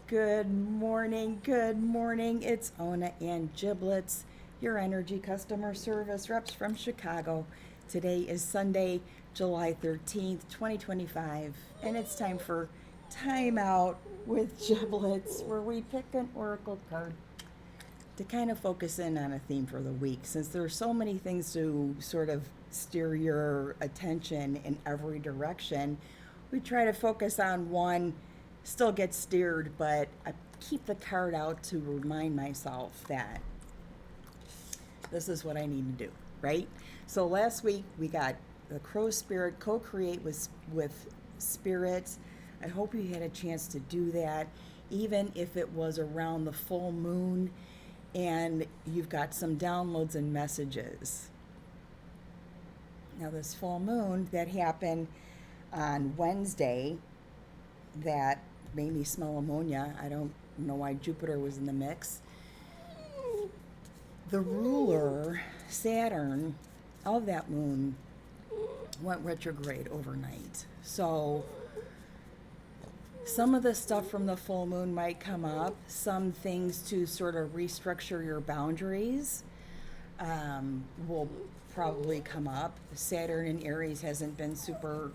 Good morning, good morning. It's Ona and Giblets, your energy customer service reps from Chicago. Today is Sunday, July 13th, 2025, and it's time for Time Out with Giblets, where we pick an oracle card to kind of focus in on a theme for the week. Since there are so many things to sort of steer your attention in every direction, we try to focus on one, still get steered, but I keep the card out to remind myself that this is what I need to do, right? So last week we got the Crow Spirit co-create with spirits. I hope you had a chance to do that, even if it was around the full moon and you've got some downloads and messages. Now this full moon that happened on Wednesday, that made me smell ammonia. I don't know why Jupiter was in the mix. The ruler, Saturn, of that moon went retrograde overnight. So some of the stuff from the full moon might come up, some things to sort of restructure your boundaries will probably come up. Saturn in Aries hasn't been super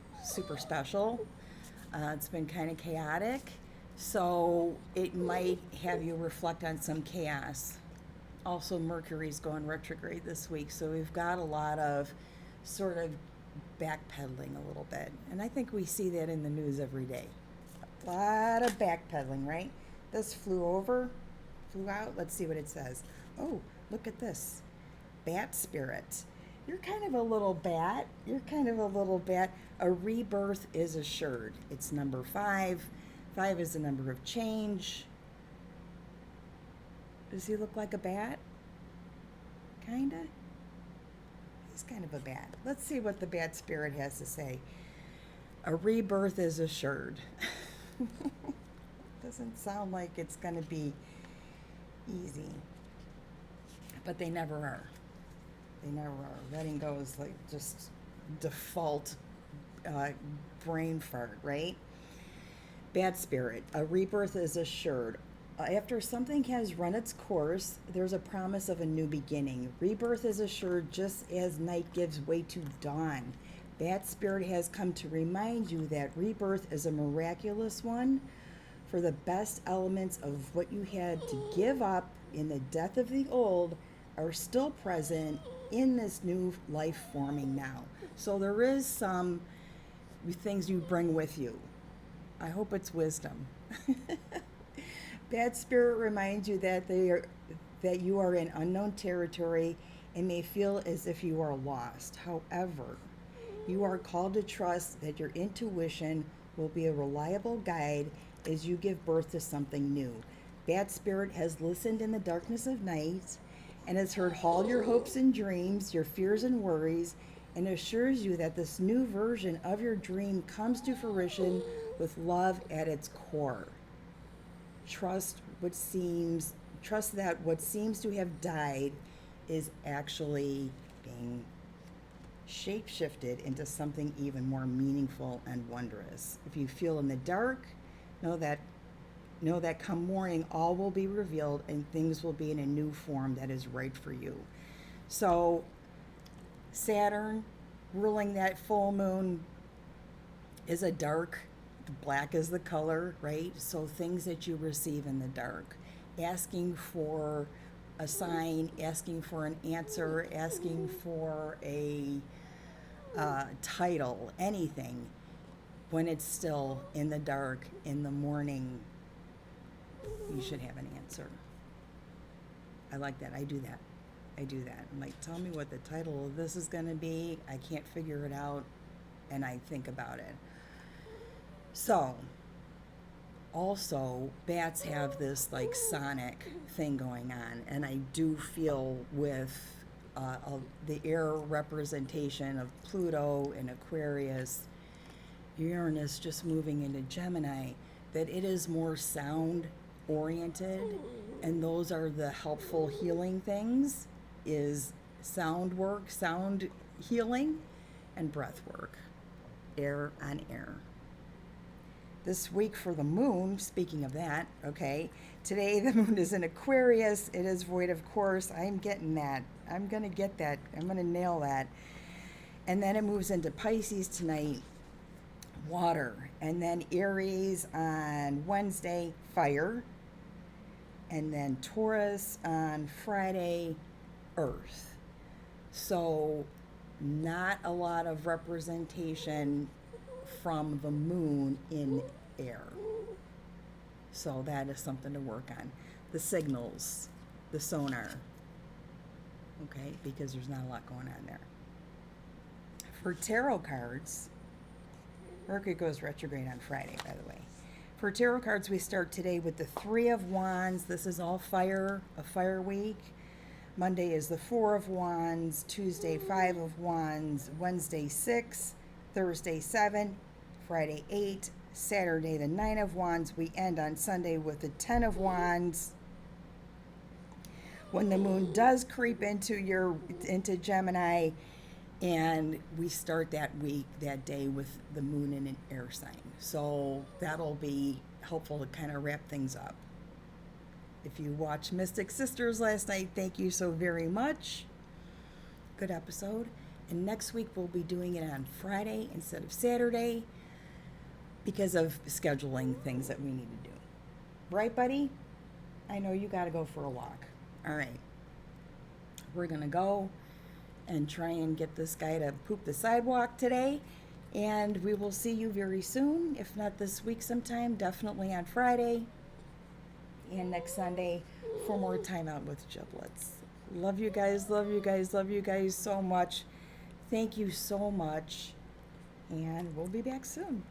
special. It's been kind of chaotic, so it might have you reflect on some chaos. Also, Mercury's going retrograde this week, so we've got a lot of sort of backpedaling a little bit. And I think we see that in the news every day. A lot of backpedaling, right? This flew out. Let's see what it says. Oh, look at this. Bat spirit. You're kind of a little bat. A rebirth is assured. It's number 5. 5 is the number of change. Does he look like a bat? Kinda. He's kind of a bat. Let's see what the bat spirit has to say. A rebirth is assured. Doesn't sound like it's going to be easy. But they never are. Letting go is like just default brain fart, right? Bad spirit. A rebirth is assured. After something has run its course, there's a promise of a new beginning. Rebirth is assured just as night gives way to dawn. Bad spirit has come to remind you that rebirth is a miraculous one, for the best elements of what you had to give up in the death of the old are still present in this new life forming now. So there is some things you bring with you. I hope it's wisdom. Bad spirit reminds you that you are in unknown territory and may feel as if you are lost. However, you are called to trust that your intuition will be a reliable guide as you give birth to something new. Bad spirit has listened in the darkness of night and has heard all your hopes and dreams, your fears and worries, and assures you that this new version of your dream comes to fruition with love at its core. Trust that what seems to have died is actually being shape-shifted into something even more meaningful and wondrous. If you feel in the dark, know that come morning all will be revealed and things will be in a new form that is right for you. So Saturn ruling that full moon is a dark, black is the color, right? So things that you receive in the dark, asking for a sign, asking for an answer, asking for a title, anything, when it's still in the dark, in the morning, you should have an answer. I like that. I do that. I'm like, tell me what the title of this is going to be. I can't figure it out, and I think about it. So, also, bats have this like sonic thing going on, and I do feel with the air representation of Pluto and Aquarius, Uranus just moving into Gemini, that it is more sound oriented, and those are the helpful healing things, is sound work, sound healing, and breath work, air on air. this week for the moon, speaking of that, okay, today the moon is in Aquarius. It is void, of course. I'm getting that. I'm going to get that. I'm going to nail that. And then it moves into Pisces tonight, water. And then Aries on Wednesday, fire. And then Taurus on Friday, earth. So not a lot of representation from the moon in air. So that is something to work on. The signals, the sonar, okay, because there's not a lot going on there. For tarot cards, Mercury goes retrograde on Friday, by the way. For tarot cards, we start today with the Three of Wands. This is all fire, a fire week. Monday is the Four of Wands, Tuesday, Five of Wands, Wednesday, 6, Thursday, 7, Friday, 8, Saturday, the Nine of Wands. We end on Sunday with the 10 of Wands. When the moon does creep into Gemini, and we start that week, that day, with the moon in an air sign. So that'll be helpful to kind of wrap things up. If you watched Mystic Sisters last night, thank you so very much. Good episode. And next week we'll be doing it on Friday instead of Saturday because of scheduling things that we need to do. Right, buddy? I know you got to go for a walk. All right. We're going to go and try and get this guy to poop the sidewalk today. And we will see you very soon. If not this week sometime, definitely on Friday and next Sunday for more time out with Giblets. Love you guys, love you guys, love you guys so much. Thank you so much. And we'll be back soon.